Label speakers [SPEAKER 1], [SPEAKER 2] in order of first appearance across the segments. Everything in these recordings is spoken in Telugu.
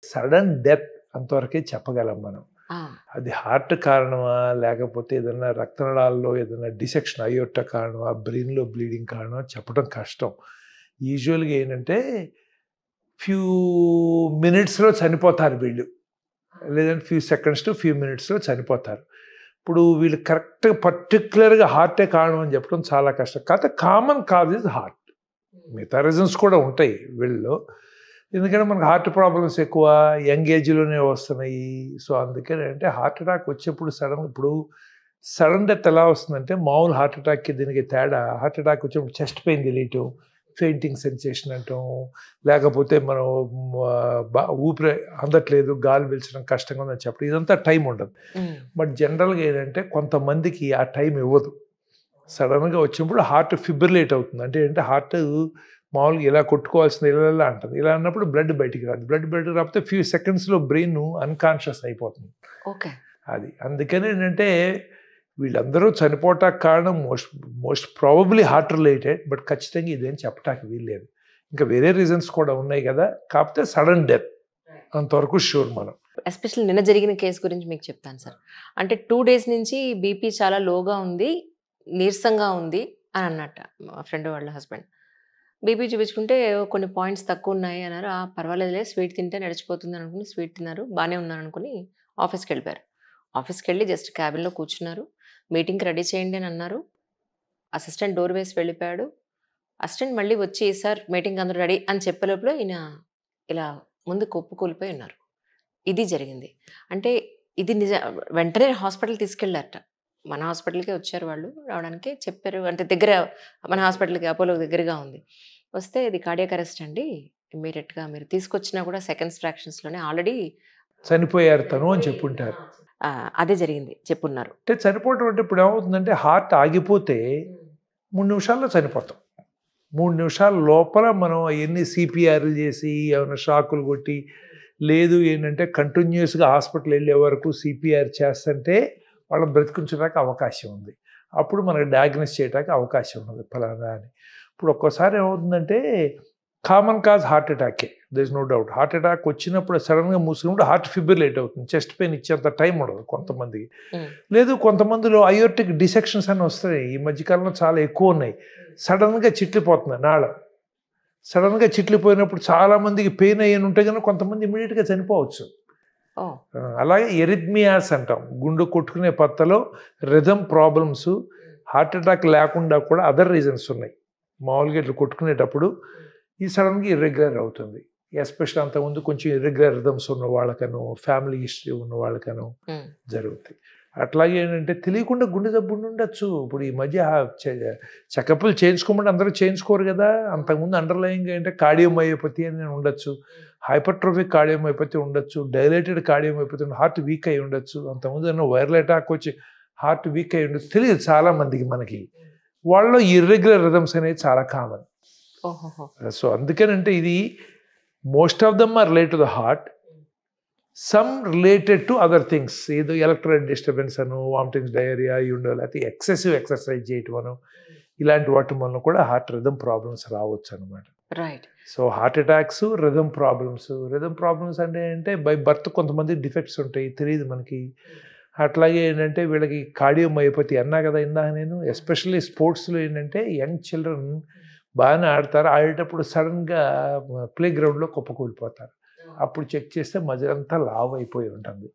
[SPEAKER 1] సడన్ డెత్ అంతవరకే చెప్పగలం మనం.
[SPEAKER 2] ఆ!
[SPEAKER 1] అది హార్ట్ కారణమా? లేకపోతే ఏదన్నా రక్తనాళాల్లో ఏదైనా డిసెక్షన్ అయోర్టా కారణమా? బ్రెయిన్‌లో బ్లీడింగ్ కారణమా? చెప్పడం కష్టం. యూజువల్‌గా ఏంటంటే ఫ్యూ మినిట్స్‌లో చనిపోతారు వీళ్ళు. లేదంటే ఫ్యూ సెకండ్స్ టు ఫ్యూ మినిట్స్‌లో చనిపోతారు. ఇప్పుడు వీళ్ళు కరెక్ట్‌గా పర్టిక్యులర్‌గా హార్టే కారణం అని చెప్పడం చాలా కష్టం. కాకపోతే కామన్ కాజ్ ఇస్ హార్ట్. మిగతా రీజన్స్ కూడా ఉంటాయి వీళ్ళలో. ఎందుకంటే మనకు హార్ట్ ప్రాబ్లమ్స్ ఎక్కువ యంగ్ ఏజ్‌లోనే వస్తున్నాయి. సో, అందుకని అంటే హార్ట్ అటాక్ వచ్చేప్పుడు ఇప్పుడు సడన్ డెత్ ఎలా వస్తుందంటే మామూలు హార్ట్ అటాక్‌కి దీనికి తేడా హార్ట్ అటాక్ వచ్చినప్పుడు చెస్ట్ పెయిన్ తెలియటం, ఫెయింటింగ్ సెన్సేషన్ అంటాం, లేకపోతే మనం ఊపిరి అందట్లేదు, గాలి పీల్చడం కష్టంగా ఉందని చెప్పడం ఇదంతా టైం ఉండదు.
[SPEAKER 2] హ్మ్.
[SPEAKER 1] బట్ జనరల్‌గా ఏంటంటే కొంతమందికి ఆ టైం ఇవ్వదు. సడెన్‌గా వచ్చినప్పుడు హార్ట్ ఫిబ్రిలేట్ అవుతుంది. అంటే హార్ట్ మామూలుగా ఇలా కొట్టుకోవాల్సింది ఇలా అంటది. ఇలా అన్నప్పుడు బ్లడ్ బయటికి రాదు. బ్లడ్ బయటికి రాకపోతే ఫ్యూ సెకండ్స్‌లో బ్రెయిన్ అన్‌కాన్షియస్ అయిపోతుంది.
[SPEAKER 2] ఓకే.
[SPEAKER 1] అది. అందుకని ఏంటంటే వీళ్ళందరూ చనిపోవటానికి కారణం most most probably heart related. But ఖచ్చితంగా ఇదేం చెప్పటానికి వీల్లేదు. ఇంకా వేరే రీజన్స్ కూడా ఉన్నాయి కదా! కాకపోతే సడెన్ డెత్ అంతవరకు ష్యూర్ మనం.
[SPEAKER 2] ఎస్పెషల్లీ నిన్న జరిగిన కేస్ గురించి మీకు చెప్తాను సార్. అంటే 2 డేస్ నుంచి బీపీ చాలా లోగా ఉంది, నీరసంగా ఉంది అని అన్నట్ట మా ఫ్రెండ్ వాళ్ళ హస్బెండ్. బీపీ చూపించుకుంటే కొన్ని పాయింట్స్ తక్కువున్నాయి అన్నారు. ఆ! పర్వాలేదులే స్వీట్ తింటే నడిచిపోతుంది అనుకుని స్వీట్ తిన్నారు. బానే ఉన్నాననుకుని ఆఫీస్‌కెళ్ళిపోయారు. ఆఫీస్‌కెళ్ళి జస్ట్ క్యాబిన్‌లో కూర్చున్నారు. మీటింగ్‌కి రెడీ చేయండి అని అన్నారు. అసిస్టెంట్ డోర్ వేసి వెళ్ళిపోయాడు. అసిస్టెంట్ మళ్ళీ వచ్చి సార్ మీటింగ్‌కి అందరూ రెడీ అని చెప్పే లోపల ఈయన ఇలా ముందు కుప్పకూలిపోయి ఉన్నారు. ఇది జరిగింది. అంటే ఇది వెంటనే హాస్పిటల్‌కి తీసుకెళ్లారట. మన హాస్పిటల్‌కే వచ్చారు వాళ్ళు. రావడానికి చెప్పారు. అంటే దగ్గర మన హాస్పిటల్‌కి అపోలోకి దగ్గరగా ఉంది. వస్తే ఇది కార్డియాక్ అరెస్ట్ అండి. ఇమ్మీడియేట్‌గా మీరు తీసుకొచ్చినా కూడా సెకండ్స్ ఫ్రాక్షన్స్‌లోనే ఆల్రెడీ
[SPEAKER 1] చనిపోయారు తను అని చెప్పుంటారు.
[SPEAKER 2] అదే జరిగింది చెప్పున్నారు.
[SPEAKER 1] అంటే చనిపోవటం అంటే ఇప్పుడు ఏమవుతుందంటే హార్ట్ ఆగిపోతే 3 నిమిషాల్లో చనిపోతాం. 3 నిమిషాల లోపల మనం అయన్నీ సీపీఆర్‌లు చేసి, ఏమైనా షాకులు కొట్టి, లేదు ఏంటంటే కంటిన్యూయస్‌గా హాస్పిటల్ ఎళ్ళే వరకు సీపీఆర్ చేస్తంటే వాళ్ళని బ్రతికించడానికి అవకాశం ఉంది. అప్పుడు మనకు డయాగ్నోస్ చేయడానికి అవకాశం ఉన్నది ఫలానా అని. ఇప్పుడు ఒక్కోసారి ఏమవుతుందంటే కామన్ కాజ్ హార్ట్ అటాకే. There is no doubt. Heart attack వచ్చినప్పుడు సడెన్‌గా మూసుకున్నప్పుడు హార్ట్ ఫిబ్రిలేట్ అవుతుంది. చెస్ట్ పెయిన్ ఇచ్చేంత టైం ఉండదు కొంతమందికి.
[SPEAKER 2] హ్మ్.
[SPEAKER 1] లేదు కొంతమందిలో అయోర్టిక్ డిసెక్షన్స్ అని వస్తాయి. ఈ మధ్య కాలంలో చాలా ఎక్కువున్నాయి. సడెన్‌గా చిట్లిపోతుంది నాళం. సడెన్‌గా చిట్లిపోయినప్పుడు చాలామందికి పెయిన్ అయ్యనుంటే గనుక కొంతమంది ఇమ్మీడియేట్‌గా చనిపోవచ్చు.
[SPEAKER 2] ఓహ్!
[SPEAKER 1] అలాగే ఎరిథ్మియాస్ అంటాం. గుండె కొట్టుకునే పత్తలో రిథమ్ ప్రాబ్లమ్స్, హార్ట్ అటాక్ లేకుండా కూడా అదర్ రీజన్స్ ఉన్నాయి. మామూలుగా ఇట్లా కొట్టుకునేటప్పుడు ఈ సడెన్‌గా ఇర్రెగ్యులర్ అవుతుంది. ఎస్పెషల్లీ అంతకుముందు కొంచెం ఇర్రెగ్యులర్ రిథమ్స్ ఉన్న వాళ్ళకనో, ఫ్యామిలీ హిస్టరీ ఉన్న వాళ్ళకనో
[SPEAKER 2] హ్మ్.
[SPEAKER 1] జరుగుతాయి. అట్లాగే ఏంటంటే తెలియకుండా గుండె జబ్బు ఉండుండొచ్చు. ఇప్పుడు ఈ మధ్య చెకప్‌లు చేయించుకోమంటే అందరూ చేయించుకోరు గదా! అంతకుముందు అండర్‌లయింగ్ ఏంటంటే కార్డియోమయోపతి అని ఉండొచ్చు. హైపర్ట్రోఫిక్ కార్డియోమయోపతి ఉండొచ్చు. డైలేటెడ్ కార్డియోమయోపతి హార్ట్ వీక్ అయ్యి ఉండొచ్చు. అంతకుముందు ఏమన్నా వైరల్ అటాక్ వచ్చి హార్ట్ వీక్ అయ్యి ఉండొచ్చు. తెలీదు చాలా మందికి మనకి. వాళ్ళలో ఇర్రెగ్యులర్ రిథమ్స్ అనేవి చాలా కామన్.
[SPEAKER 2] ఓహోహో!
[SPEAKER 1] సో, అందుకనంటే ఇది most of them are related to the heart. Some related to other things. ఏదో ఎలక్ట్రోలైట్ డిస్టర్బెన్స్ అనో, వామిటింగ్స్, డయేరియా అయి ఉండో, లేకపోతే ఎక్సెసివ్ ఎక్సర్సైజ్ చేయటం అనో, ఇలాంటి వాటి వలన కూడా హార్ట్ రిథమ్ ప్రాబ్లమ్స్ రావచ్చనమాట.
[SPEAKER 2] Right.
[SPEAKER 1] So, heart attacks, rhythm problems. Rhythm problems అంటే బై బర్త్ కొంతమందికి డిఫెక్ట్స్ ఉంటాయి. తెలీదు మనకి. అట్లాగే ఏంటంటే వీళ్ళకి కార్డియోమయోపతి అన్నా కదా ఇందాక నేను. ఎస్పెషల్లీ స్పోర్ట్స్‌లో ఏంటంటే యంగ్ చిల్డ్రన్ బాగానే ఆడతారు. ఆడేటప్పుడు సడెన్‌గా ప్లే గ్రౌండ్‌లో కుప్పకూలిపోతారు. అప్పుడు చెక్ చేస్తే మజిలంతా లావు అయిపోయి ఉంటుంది.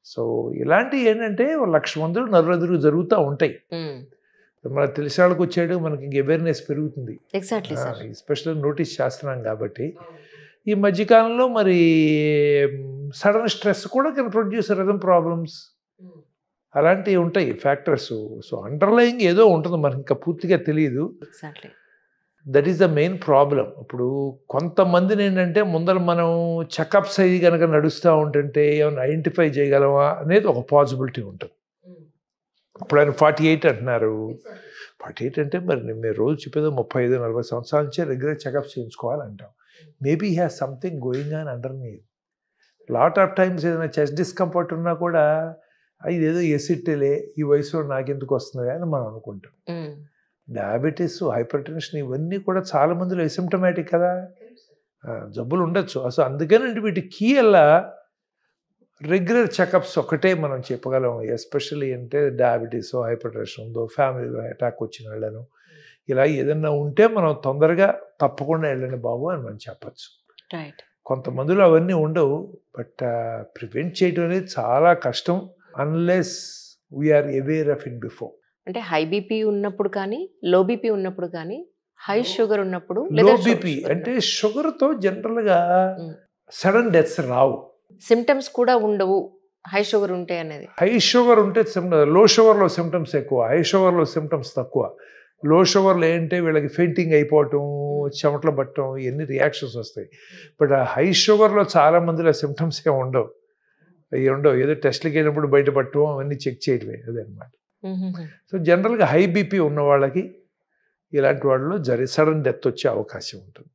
[SPEAKER 1] సో, ఇలాంటివి ఏంటంటే 1,00,000 మందిలో నలుగురికి జరుగుతా ఉంటాయి.
[SPEAKER 2] హ్మ్.
[SPEAKER 1] మనకు తెలిసిన వాళ్ళకి వచ్చాడు మనకి ఇంక అవేర్‌నెస్ పెరుగుతుంది.
[SPEAKER 2] Exactly sir.
[SPEAKER 1] ఎస్పెషల్లీ నోటీస్ చేస్తున్నాం కాబట్టి. ఈ మధ్య కాలంలో మరి సడెన్ స్ట్రెస్ కూడా కెన్ ప్రొడ్యూస్ రిథమ్ ప్రాబ్లమ్స్. అలాంటివి ఉంటాయి ఫ్యాక్టర్స్. సో, అండర్‌లయింగ్ ఏదో ఉంటుంది మనకింకా పూర్తిగా తెలీదు.
[SPEAKER 2] Exactly.
[SPEAKER 1] That is the main problem. ఇప్పుడు కొంతమందినేంటంటే ముందర మనం చెకప్స్ అయ్యి గనక నడుస్తా ఉంటుంటే ఏమన్నా ఐడెంటిఫై చేయగలమా అనేది ఒక పాసిబిలిటీ ఉంటుంది. ఇప్పుడు ఆయన 48 అంటున్నారు. 48 అంటే మరి మీరు రోజు చెప్పేదో 35, 40 సంవత్సరాల నుంచే రెగ్యులర్ చెకప్స్ చేయించుకోవాలంటాం. Maybe he has something going on underneath. Lot of times ఏదైనా చెస్ట్ డిస్కంఫర్ట్ ఉన్నా కూడా ఇదేదో ఎసిడ్‌లే ఈ వయసులో నాకెందుకు వస్తుందిలే అని మనం అనుకుంటాం.
[SPEAKER 2] హ్మ్.
[SPEAKER 1] డయాబెటిస్, హైపర్‌టెన్షన్ ఇవన్నీ కూడా చాలా మందిలో అసిమ్ప్టమాటిక్ కదా! జబ్బులు ఉండొచ్చు. అసలు అందుకనండి వీటి కీ అలా రెగ్యులర్ చెకప్స్ ఒకటే మనం చెప్పగలం. ఎస్పెషల్లీ అంటే డయాబెటీస్, హైపర్ టెన్షన్ ఉందో, ఫ్యామిలీలో అటాక్ వచ్చిన వాళ్ళను ఇలా ఏదన్నా ఉంటే మనం తొందరగా తప్పకుండా వెళ్ళండి బాబు అని మనం చెప్పచ్చు.
[SPEAKER 2] రైట్.
[SPEAKER 1] కొంతమందిలో అవన్నీ ఉండవు. బట్ ప్రివెంట్ చేయడం అనేది చాలా కష్టం unless we are aware of it before.
[SPEAKER 2] అంటే హై బీపీ ఉన్నప్పుడు కానీ, లో బీపీ ఉన్నప్పుడు కానీ, హై షుగర్ ఉన్నప్పుడు
[SPEAKER 1] లో
[SPEAKER 2] లేదా
[SPEAKER 1] బీపీ అంటే షుగర్తో జనరల్గా సడన్ డెత్స్ రావు.
[SPEAKER 2] సిమ్టమ్స్ కూడా ఉండవు హై షుగర్ ఉంటే అనేది.
[SPEAKER 1] హై షుగర్ ఉంటే లో షుగర్లో సిమ్టమ్స్ ఎక్కువ, హై షుగర్లో సిమ్టమ్స్ తక్కువ. లో షుగర్లో ఏంటంటే వీళ్ళకి ఫెయింటింగ్ అయిపోవటం, చెమటలు పట్టడం, ఇవన్నీ రియాక్షన్స్ వస్తాయి. బట్ ఆ హై షుగర్లో చాలా మందిలో సిమ్టమ్స్ ఏమి ఉండవు. అవి ఉండవు, ఏదో టెస్ట్లకి వెళ్ళినప్పుడు బయటపడటం అవన్నీ చెక్ చేయడమే అదనమాట. సో జనరల్గా హై బీపీ ఉన్న వాళ్ళకి ఇలాంటి వాళ్ళలో సడన్ డెత్ వచ్చే అవకాశం ఉంటుంది.